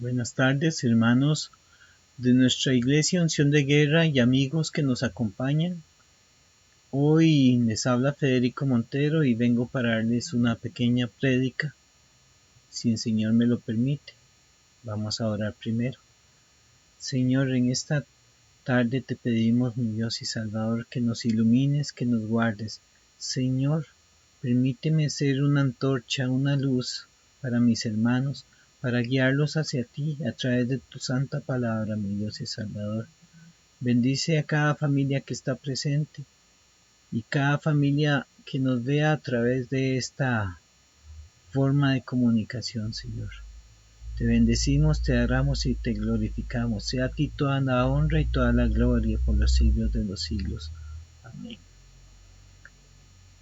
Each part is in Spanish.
Buenas tardes, hermanos de nuestra iglesia Unción de Guerra y amigos que nos acompañan. Hoy les habla Federico Montero y vengo para darles una pequeña prédica, si el Señor me lo permite. Vamos a orar primero. Señor, en esta tarde te pedimos, mi Dios y Salvador, que nos ilumines, que nos guardes. Señor, permíteme ser una antorcha, una luz para mis hermanos, para guiarlos hacia ti a través de tu santa palabra, mi Dios y Salvador. Bendice a cada familia que está presente y cada familia que nos vea a través de esta forma de comunicación, Señor. Te bendecimos, te adoramos y te glorificamos. Sea a ti toda la honra y toda la gloria por los siglos de los siglos. Amén.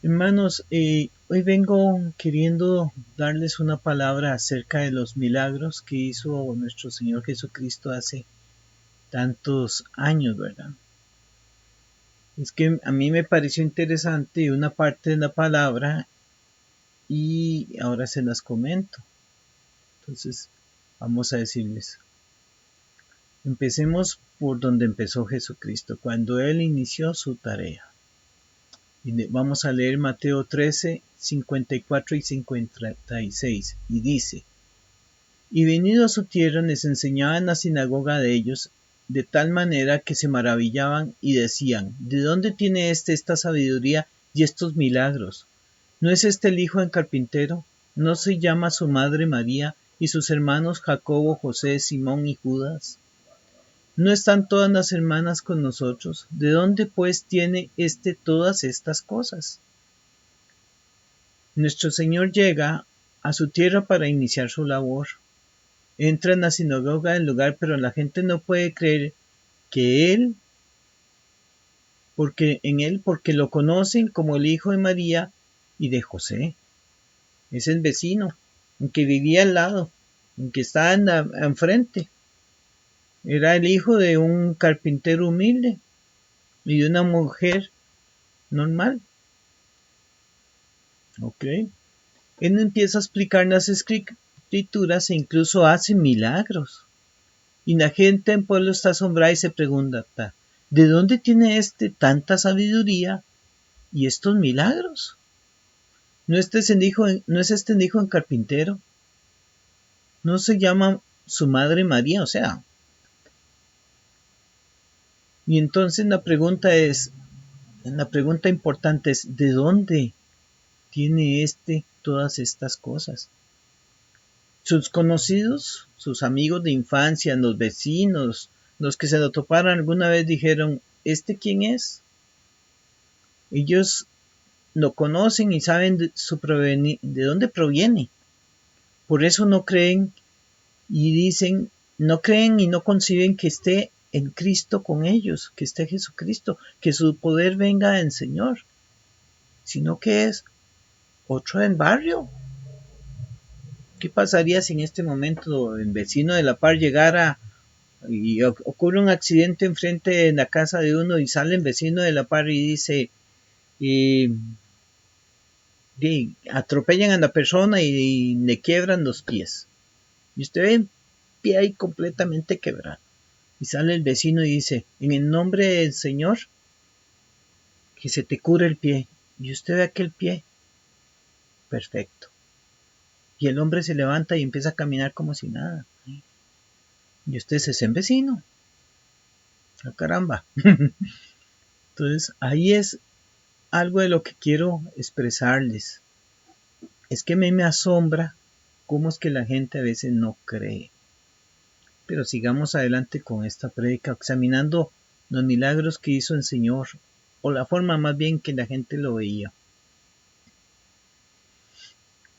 Hermanos, hoy vengo queriendo darles una palabra acerca de los milagros que hizo nuestro Señor Jesucristo hace tantos años, ¿verdad? Es que a mí me pareció interesante una parte de la palabra y ahora se las comento. Entonces, vamos a decirles. Empecemos por donde empezó Jesucristo, cuando Él inició su tarea. Vamos a leer Mateo 13, 54 y 56, y dice: Y venido a su tierra les enseñaba en la sinagoga de ellos, de tal manera que se maravillaban y decían: ¿De dónde tiene esta sabiduría y estos milagros? ¿No es el hijo del carpintero? ¿No se llama su madre María y sus hermanos Jacobo, José, Simón y Judas? ¿No están todas las hermanas con nosotros? ¿De dónde pues tiene todas estas cosas? Nuestro Señor llega a su tierra para iniciar su labor. Entra en la sinagoga del lugar, pero la gente no puede creer que porque lo conocen como el hijo de María y de José. Es el vecino, aunque vivía al lado, aunque estaba enfrente. Era el hijo de un carpintero humilde y de una mujer normal. ¿Ok? Él empieza a explicar las escrituras e incluso hace milagros. Y la gente en pueblo está asombrada y se pregunta: ¿de dónde tiene tanta sabiduría y estos milagros? ¿No es el hijo en carpintero? ¿No se llama su madre María? O sea, y entonces la pregunta importante es: ¿de dónde tiene todas estas cosas? Sus conocidos, sus amigos de infancia, los vecinos, los que se lo toparon alguna vez dijeron: ¿quién es? Ellos lo conocen y saben de dónde proviene. Por eso no creen y no conciben que esté en Cristo con ellos, que esté Jesucristo, que su poder venga del Señor, sino que es otro del barrio. ¿Qué pasaría si en este momento el vecino de la par llegara y ocurre un accidente enfrente de la casa de uno y sale el vecino de la par y dice: atropellan a la persona y le quiebran los pies? Y usted ve el pie ahí completamente quebrado. Y sale el vecino y dice: en el nombre del Señor, que se te cure el pie. Y usted ve aquel pie perfecto. Y el hombre se levanta y empieza a caminar como si nada. Y usted es el vecino. ¡Ah, caramba! Entonces, ahí es algo de lo que quiero expresarles. Es que me asombra cómo es que la gente a veces no cree. Pero sigamos adelante con esta prédica, examinando los milagros que hizo el Señor, o la forma más bien que la gente lo veía.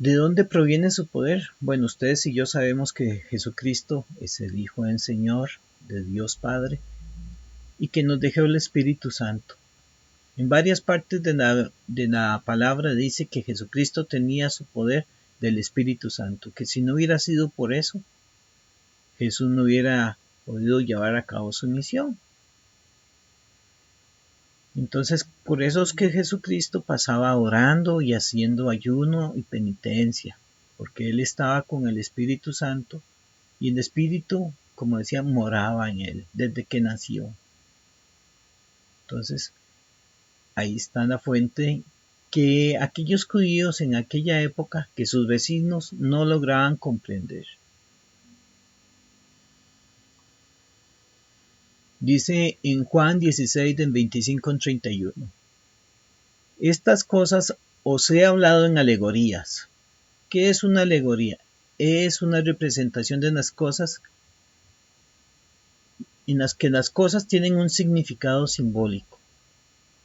¿De dónde proviene su poder? Bueno, ustedes y yo sabemos que Jesucristo es el Hijo del Señor, de Dios Padre, y que nos dejó el Espíritu Santo. En varias partes de la palabra dice que Jesucristo tenía su poder del Espíritu Santo, que si no hubiera sido por eso, Jesús no hubiera podido llevar a cabo su misión. Entonces, por eso es que Jesucristo pasaba orando y haciendo ayuno y penitencia, porque Él estaba con el Espíritu Santo y el Espíritu, como decía, moraba en él desde que nació. Entonces, ahí está la fuente que aquellos judíos en aquella época que sus vecinos no lograban comprender. Dice en Juan 16 del 25 al 31. Estas cosas os he hablado en alegorías. ¿Qué es una alegoría? Es una representación de las cosas en las que las cosas tienen un significado simbólico.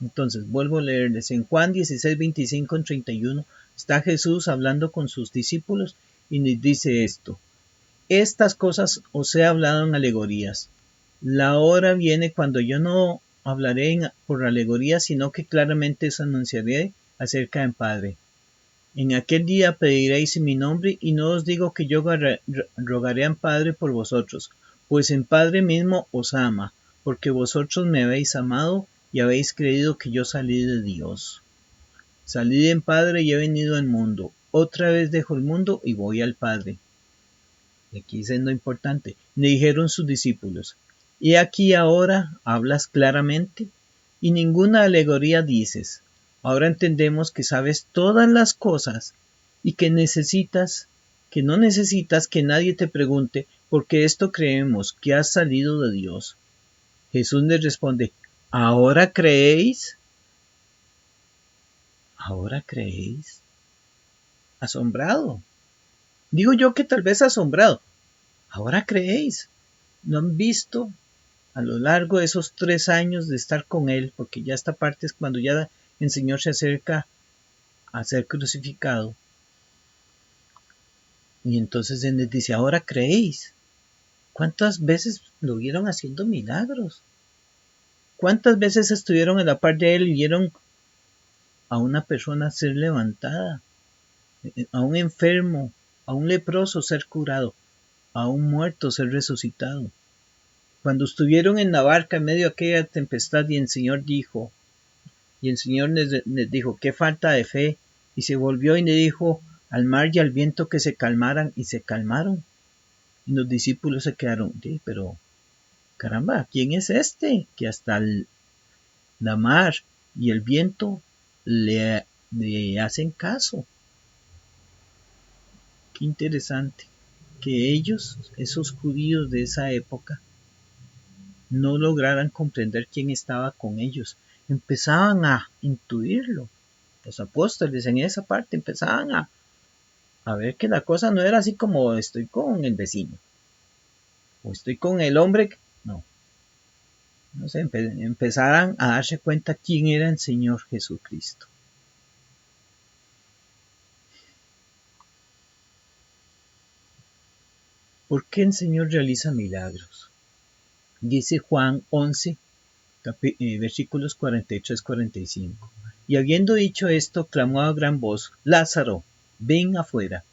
Entonces, vuelvo a leerles. En Juan 16, 25 al 31 está Jesús hablando con sus discípulos y les dice esto. Estas cosas os he hablado en alegorías. La hora viene cuando yo no hablaré por alegorías, sino que claramente os anunciaré acerca del Padre. En aquel día pediréis en mi nombre, y no os digo que yo rogaré al Padre por vosotros, pues el Padre mismo os ama, porque vosotros me habéis amado y habéis creído que yo salí de Dios. Salí del Padre y he venido al mundo. Otra vez dejo el mundo y voy al Padre. Y aquí es lo importante. Le dijeron sus discípulos, y aquí ahora hablas claramente, y ninguna alegoría dices. Ahora entendemos que sabes todas las cosas y que no necesitas que nadie te pregunte, porque esto creemos que has salido de Dios. Jesús les responde, ¿ahora creéis? ¿Ahora creéis? Asombrado. Digo yo que tal vez asombrado. ¿Ahora creéis? ¿No han visto a lo largo de esos 3 años de estar con él? Porque ya esta parte es cuando ya el Señor se acerca a ser crucificado. Y entonces Él les dice, ¿ahora creéis? ¿Cuántas veces lo vieron haciendo milagros? ¿Cuántas veces estuvieron a la par de Él y vieron a una persona ser levantada, a un enfermo, a un leproso ser curado, a un muerto ser resucitado? Cuando estuvieron en la barca en medio de aquella tempestad y el Señor les dijo, qué falta de fe, y se volvió y le dijo al mar y al viento que se calmaran, y se calmaron. Y los discípulos se quedaron, pero caramba, ¿quién es este? Que hasta la mar y el viento le hacen caso. Qué interesante que ellos, esos judíos de esa época, no lograran comprender quién estaba con ellos. Empezaban a intuirlo. Los apóstoles en esa parte empezaban a ver que la cosa no era así como estoy con el vecino o estoy con el hombre. No sé, empezaran a darse cuenta quién era el Señor Jesucristo. ¿Por qué el Señor realiza milagros? Dice Juan 11, versículos 43-45. Y habiendo dicho esto, clamó a gran voz, Lázaro, ven afuera.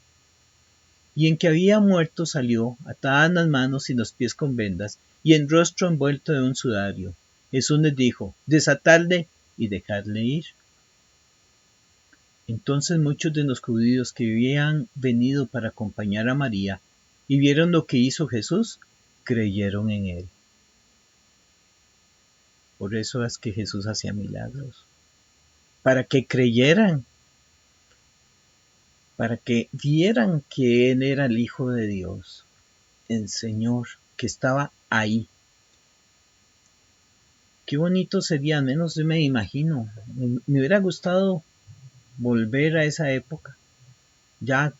Y en que había muerto salió, atadas las manos y los pies con vendas, y el rostro envuelto de un sudario. Jesús les dijo, desatadle y dejadle ir. Entonces muchos de los judíos que habían venido para acompañar a María y vieron lo que hizo Jesús, creyeron en él. Por eso es que Jesús hacía milagros. Para que creyeran, para que vieran que Él era el Hijo de Dios, el Señor, que estaba ahí. Qué bonito sería, al menos yo me imagino, me hubiera gustado volver a esa época, ya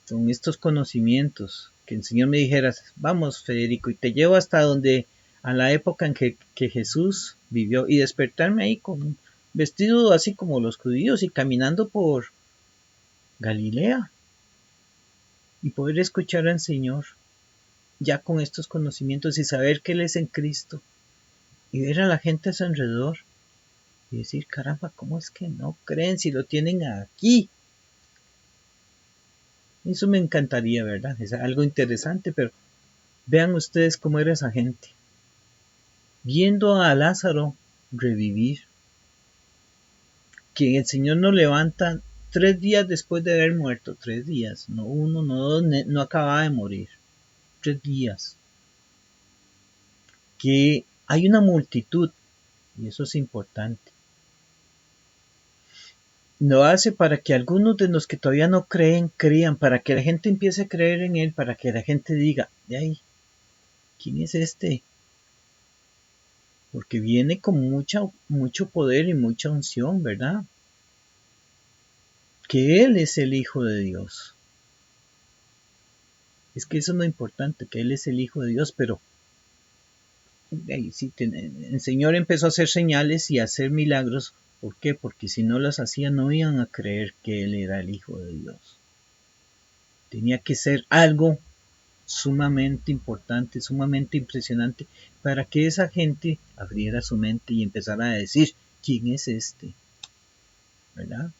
con estos conocimientos, que el Señor me dijera, vamos Federico, y te llevo hasta donde, a la época en que Jesús vivió, y despertarme ahí con vestido así como los judíos y caminando por Galilea, y poder escuchar al Señor ya con estos conocimientos y saber que Él es en Cristo, y ver a la gente a su alrededor, y decir, caramba, ¿cómo es que no creen si lo tienen aquí? Eso me encantaría, ¿verdad? Es algo interesante, pero vean ustedes cómo era esa gente. Viendo a Lázaro revivir, que el Señor nos levanta 3 días después de haber muerto, 3 días, no uno, no dos, no acababa de morir. 3 días, que hay una multitud, y eso es importante. Lo hace para que algunos de los que todavía no creen, crean, para que la gente empiece a creer en Él, para que la gente diga, de ahí, ¿quién es este? Porque viene con mucho poder y mucha unción, ¿verdad? Que Él es el Hijo de Dios. Es que eso es lo importante, que Él es el Hijo de Dios, pero sí, el Señor empezó a hacer señales y a hacer milagros. ¿Por qué? Porque si no las hacía no iban a creer que Él era el Hijo de Dios. Tenía que ser algo sumamente importante, sumamente impresionante, para que esa gente abriera su mente y empezara a decir, ¿quién es este? ¿Verdad?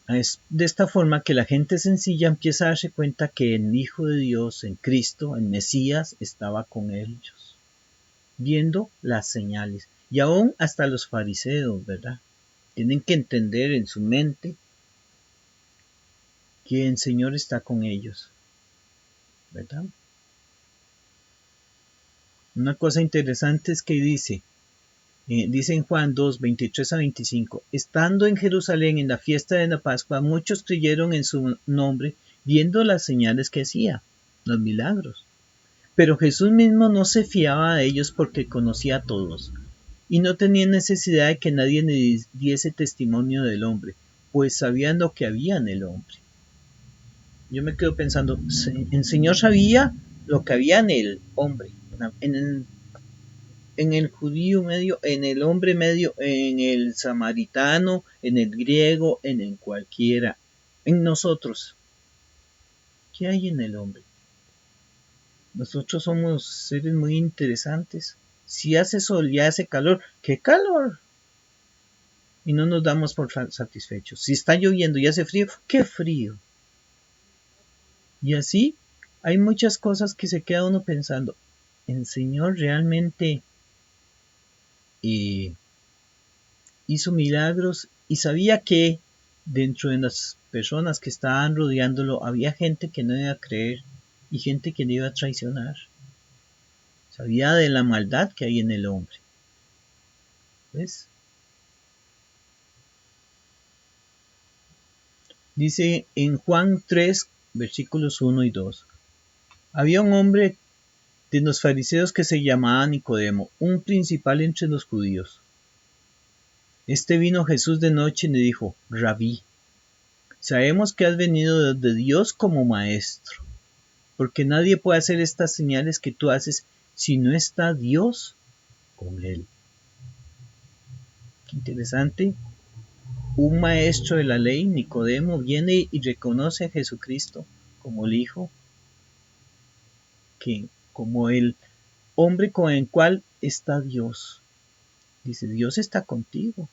Es de esta forma que la gente sencilla empieza a darse cuenta que el Hijo de Dios, en Cristo, el Mesías, estaba con ellos, viendo las señales. Y aún hasta los fariseos, ¿verdad? Tienen que entender en su mente que el Señor está con ellos, ¿verdad? Una cosa interesante es que dice en Juan 2, 23 a 25, estando en Jerusalén en la fiesta de la Pascua, muchos creyeron en su nombre, viendo las señales que hacía, los milagros. Pero Jesús mismo no se fiaba de ellos porque conocía a todos, y no tenía necesidad de que nadie le diese testimonio del hombre, pues sabían lo que había en el hombre. Yo me quedo pensando, el Señor sabía lo que había en el hombre, en el judío medio, en el hombre medio, en el samaritano, en el griego, en el cualquiera, en nosotros. ¿Qué hay en el hombre? Nosotros somos seres muy interesantes. Si hace sol y hace calor, ¡qué calor! Y no nos damos por satisfechos. Si está lloviendo y hace frío, ¡qué frío! Y así hay muchas cosas que se queda uno pensando, ¿el Señor realmente eh, hizo milagros? Y sabía que dentro de las personas que estaban rodeándolo había gente que no iba a creer y gente que le iba a traicionar. Sabía de la maldad que hay en el hombre. ¿Ves? Dice en Juan 3, versículos 1 y 2. Había un hombre de los fariseos que se llamaba Nicodemo, un principal entre los judíos. Este vino a Jesús de noche y le dijo, Rabí, sabemos que has venido de Dios como maestro, porque nadie puede hacer estas señales que tú haces si no está Dios con él. Qué interesante. Un maestro de la ley, Nicodemo, viene y reconoce a Jesucristo como el Hijo, que como el hombre con el cual está Dios. Dice, Dios está contigo,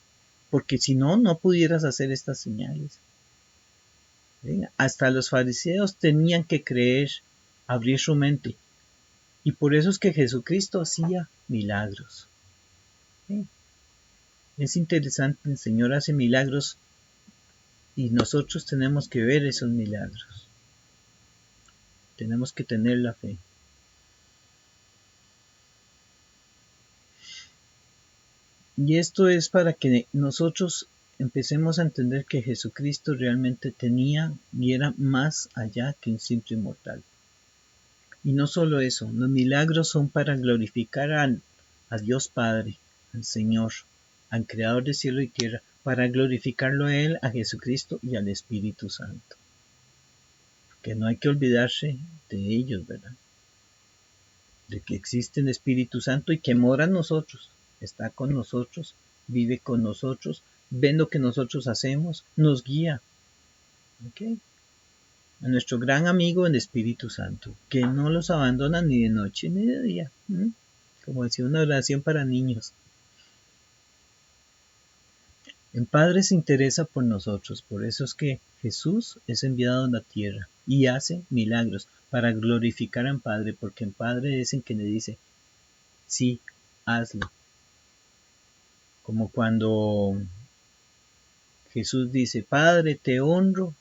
porque si no, no pudieras hacer estas señales. ¿Ven? Hasta los fariseos tenían que creer, abrir su mente. Y por eso es que Jesucristo hacía milagros. ¿Ven? Es interesante, el Señor hace milagros y nosotros tenemos que ver esos milagros. Tenemos que tener la fe. Y esto es para que nosotros empecemos a entender que Jesucristo realmente tenía y era más allá que un simple mortal. Y no solo eso, los milagros son para glorificar a Dios Padre, al Señor, al Creador de cielo y tierra, para glorificarlo a Él, a Jesucristo y al Espíritu Santo. Que no hay que olvidarse de ellos, ¿verdad? De que existe el Espíritu Santo y que mora en nosotros, está con nosotros, vive con nosotros, ve lo que nosotros hacemos, nos guía. ¿Ok? A nuestro gran amigo el Espíritu Santo, que no los abandona ni de noche ni de día. Como decía una oración para niños. El Padre se interesa por nosotros, por eso es que Jesús es enviado a la tierra y hace milagros para glorificar al Padre, porque el Padre es el que le dice, sí, hazlo. Como cuando Jesús dice, Padre, te honro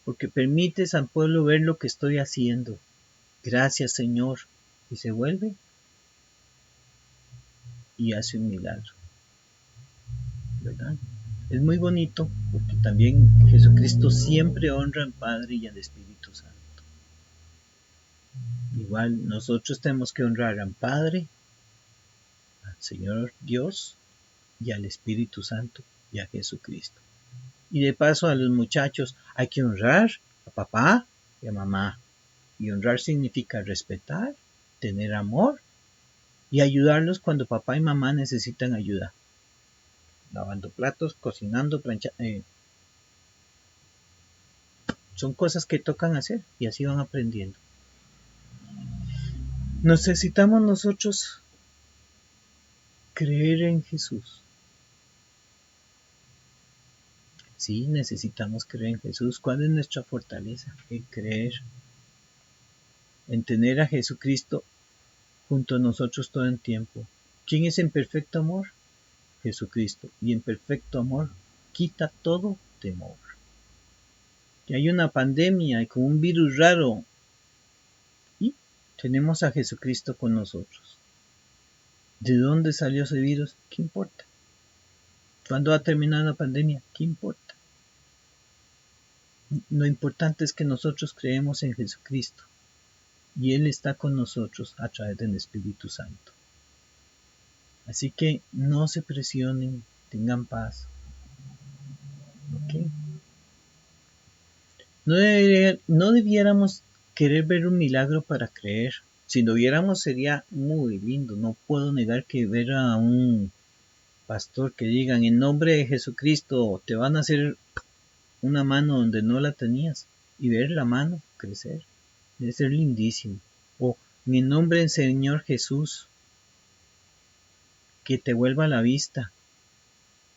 porque permites al pueblo ver lo que estoy haciendo. Gracias, Señor. Y se vuelve y hace un milagro, ¿verdad? Es muy bonito porque también Jesucristo siempre honra al Padre y al Espíritu Santo. Igual nosotros tenemos que honrar al Padre, al Señor Dios y al Espíritu Santo y a Jesucristo. Y de paso a los muchachos hay que honrar a papá y a mamá. Y honrar significa respetar, tener amor y ayudarlos cuando papá y mamá necesitan ayuda. Lavando platos, cocinando, planchando. Son cosas que tocan hacer y así van aprendiendo. Necesitamos nosotros creer en Jesús. Sí, necesitamos creer en Jesús. ¿Cuál es nuestra fortaleza? En creer, en tener a Jesucristo junto a nosotros todo el tiempo. ¿Quién es en perfecto amor? Jesucristo. Y en perfecto amor quita todo temor. Que hay una pandemia y con un virus raro y tenemos a Jesucristo con nosotros. ¿De dónde salió ese virus? ¿Qué importa? ¿Cuándo va a terminar la pandemia? ¿Qué importa? Lo importante es que nosotros creemos en Jesucristo y Él está con nosotros a través del Espíritu Santo. Así que no se presionen, tengan paz. ¿Ok? No debiéramos querer ver un milagro para creer. Si lo viéramos sería muy lindo. No puedo negar que ver a un pastor que digan en nombre de Jesucristo te van a hacer una mano donde no la tenías y ver la mano crecer. Debe ser lindísimo. O en el nombre del Señor Jesús que te vuelva la vista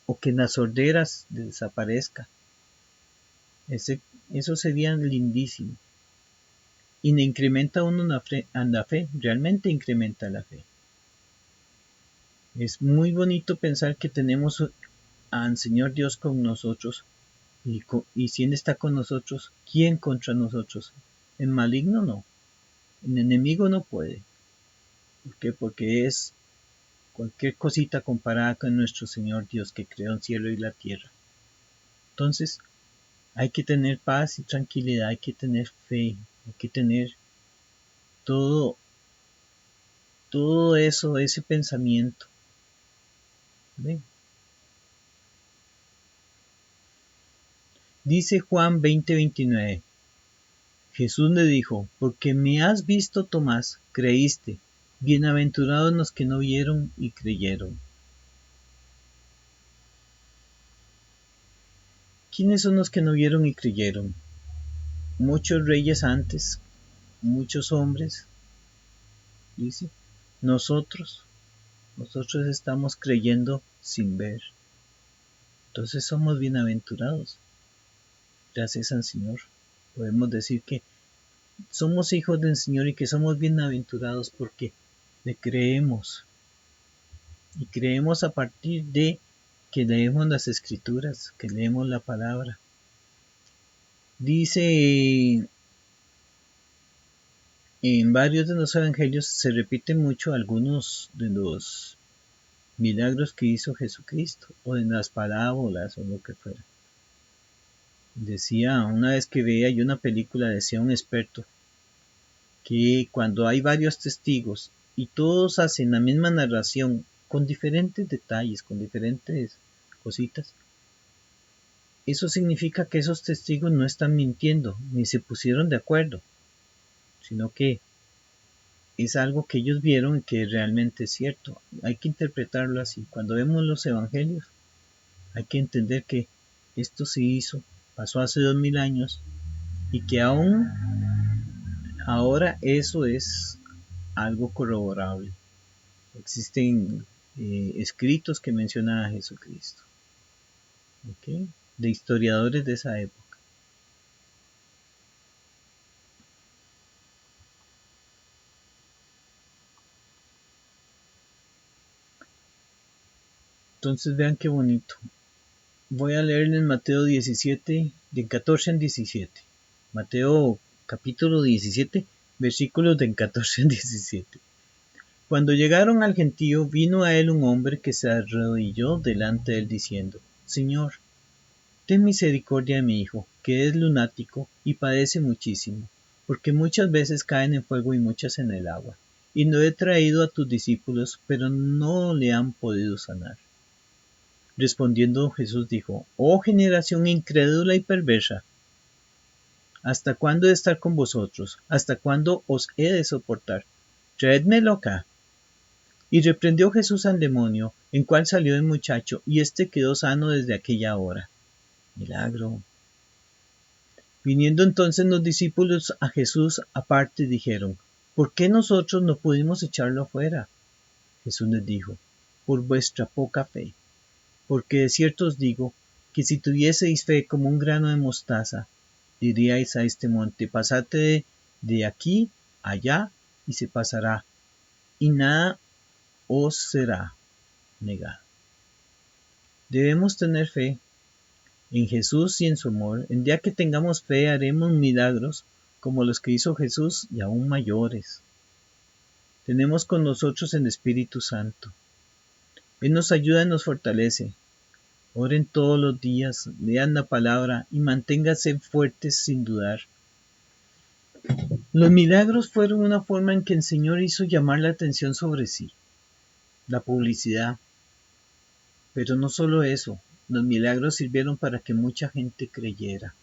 o que las sorderas desaparezca. Eso sería lindísimo. Y le incrementa uno la fe, realmente incrementa la fe. Es muy bonito pensar que tenemos al Señor Dios con nosotros y si Él está con nosotros, ¿quién contra nosotros? El maligno no, el enemigo no puede. ¿Por qué? Porque es cualquier cosita comparada con nuestro Señor Dios que creó el cielo y la tierra. Entonces, hay que tener paz y tranquilidad, hay que tener fe, hay que tener todo eso, ese pensamiento. ¿Ven? Dice Juan 20:29. Jesús le dijo, porque me has visto, Tomás, creíste. Bienaventurados los que no vieron y creyeron. ¿Quiénes son los que no vieron y creyeron? Muchos reyes antes, muchos hombres, dice. Nosotros estamos creyendo sin ver. Entonces somos bienaventurados. Gracias al Señor. Podemos decir que somos hijos del Señor y que somos bienaventurados porque le creemos. Y creemos a partir de que leemos las escrituras, que leemos la palabra. Dice en varios de los evangelios se repiten mucho algunos de los milagros que hizo Jesucristo, o en las parábolas o lo que fuera. Decía, una vez que veía yo una película, decía un experto, que cuando hay varios testigos y todos hacen la misma narración con diferentes detalles, con diferentes cositas, eso significa que esos testigos no están mintiendo, ni se pusieron de acuerdo, sino que es algo que ellos vieron y que realmente es cierto. Hay que interpretarlo así. Cuando vemos los evangelios, hay que entender que esto se hizo, pasó hace 2000 años y que aún ahora eso es algo corroborable. Existen escritos que mencionan a Jesucristo, ¿okay? De historiadores de esa época. Entonces vean qué bonito. Voy a leerles Mateo 17, de 14 en 17. Mateo capítulo 17, versículos del 14 al 17. Cuando llegaron al gentío, vino a él un hombre que se arrodilló delante de él diciendo: Señor, ten misericordia de mi hijo, que es lunático y padece muchísimo, porque muchas veces cae en el fuego y muchas en el agua. Y lo he traído a tus discípulos, pero no le han podido sanar. Respondiendo Jesús dijo: Oh generación incrédula y perversa, ¿hasta cuándo he de estar con vosotros? ¿Hasta cuándo os he de soportar? Traédmelo acá. Y reprendió Jesús al demonio, en cual salió el muchacho, y éste quedó sano desde aquella hora. Milagro. Viniendo entonces los discípulos a Jesús aparte, dijeron: ¿Por qué nosotros no pudimos echarlo afuera? Jesús les dijo: Por vuestra poca fe. Porque de cierto os digo, que si tuvieseis fe como un grano de mostaza, diríais a este monte: pasate de aquí allá, y se pasará, y nada os será negado. Debemos tener fe en Jesús y en su amor. El día que tengamos fe haremos milagros como los que hizo Jesús y aún mayores. Tenemos con nosotros el Espíritu Santo. Él nos ayuda y nos fortalece. Oren todos los días, lean la palabra y manténganse fuertes sin dudar. Los milagros fueron una forma en que el Señor hizo llamar la atención sobre sí, la publicidad. Pero no solo eso, los milagros sirvieron para que mucha gente creyera,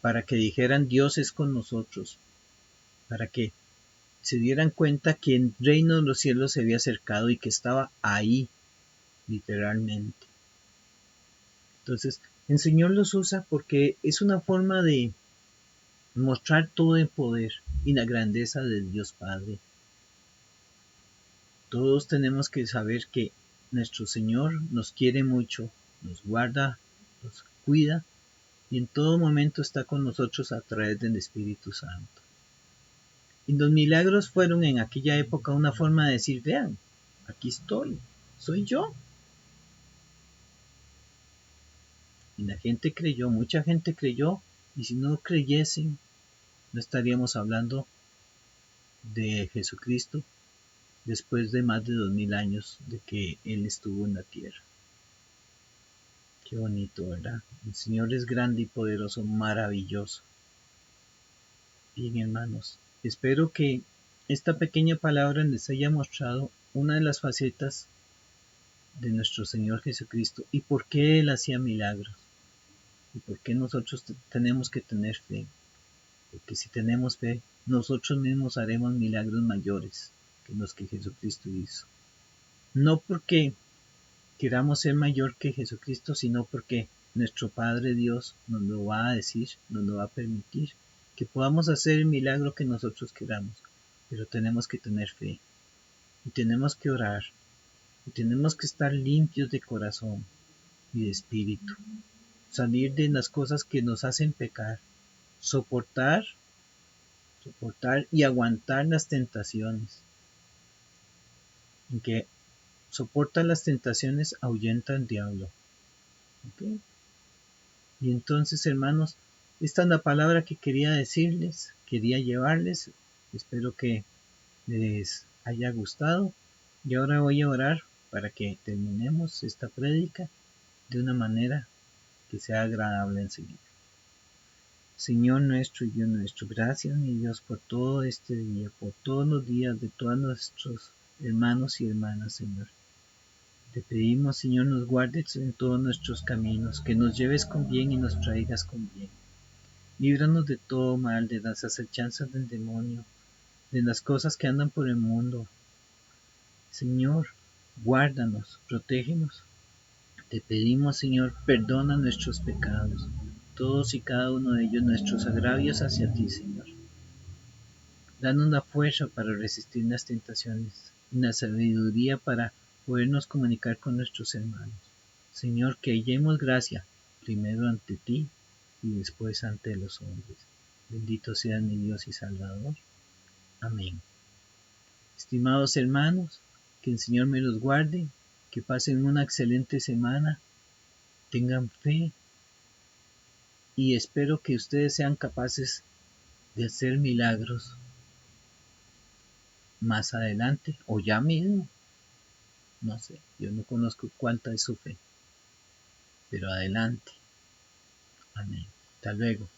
para que dijeran: Dios es con nosotros, para que se dieran cuenta que el reino de los cielos se había acercado y que estaba ahí, literalmente. Entonces, el Señor los usa porque es una forma de mostrar todo el poder y la grandeza de Dios Padre. Todos tenemos que saber que nuestro Señor nos quiere mucho, nos guarda, nos cuida y en todo momento está con nosotros a través del Espíritu Santo. Y los milagros fueron en aquella época una forma de decir: vean, aquí estoy, soy yo. Y la gente creyó, mucha gente creyó, y si no creyesen, no estaríamos hablando de Jesucristo después de más de 2000 años de que Él estuvo en la tierra. Qué bonito, ¿verdad? El Señor es grande y poderoso, maravilloso. Bien, hermanos, espero que esta pequeña palabra les haya mostrado una de las facetas de nuestro Señor Jesucristo y por qué Él hacía milagros y por qué nosotros tenemos que tener fe. Porque si tenemos fe, nosotros mismos haremos milagros mayores que los que Jesucristo hizo. No porque queramos ser mayor que Jesucristo, sino porque nuestro Padre Dios nos lo va a decir, nos lo va a permitir, que podamos hacer el milagro que nosotros queramos. Pero tenemos que tener fe y tenemos que orar y tenemos que estar limpios de corazón y de espíritu. Salir de las cosas que nos hacen pecar, soportar y aguantar las tentaciones. En que soporta las tentaciones ahuyenta al diablo. ¿Okay? Y entonces, hermanos, esta es la palabra que quería decirles, quería llevarles. Espero que les haya gustado. Y ahora voy a orar para que terminemos esta prédica de una manera que sea agradable al Señor. Señor nuestro y Dios nuestro, gracias, mi Dios, por todo este día, por todos los días de todos nuestros hermanos y hermanas, Señor. Te pedimos, Señor, nos guardes en todos nuestros caminos, que nos lleves con bien y nos traigas con bien. Líbranos de todo mal, de las acechanzas del demonio, de las cosas que andan por el mundo. Señor, guárdanos, protégenos. Te pedimos, Señor, perdona nuestros pecados, todos y cada uno de ellos, nuestros agravios hacia ti, Señor. Danos la fuerza para resistir las tentaciones y la sabiduría para podernos comunicar con nuestros hermanos. Señor, que hallemos gracia, primero ante ti y después ante los hombres. Bendito seas mi Dios y Salvador. Amén. Estimados hermanos, que el Señor me los guarde, que pasen una excelente semana, tengan fe y espero que ustedes sean capaces de hacer milagros más adelante o ya mismo. No sé, yo no conozco cuánta es su fe, pero adelante. Amén. Hasta luego.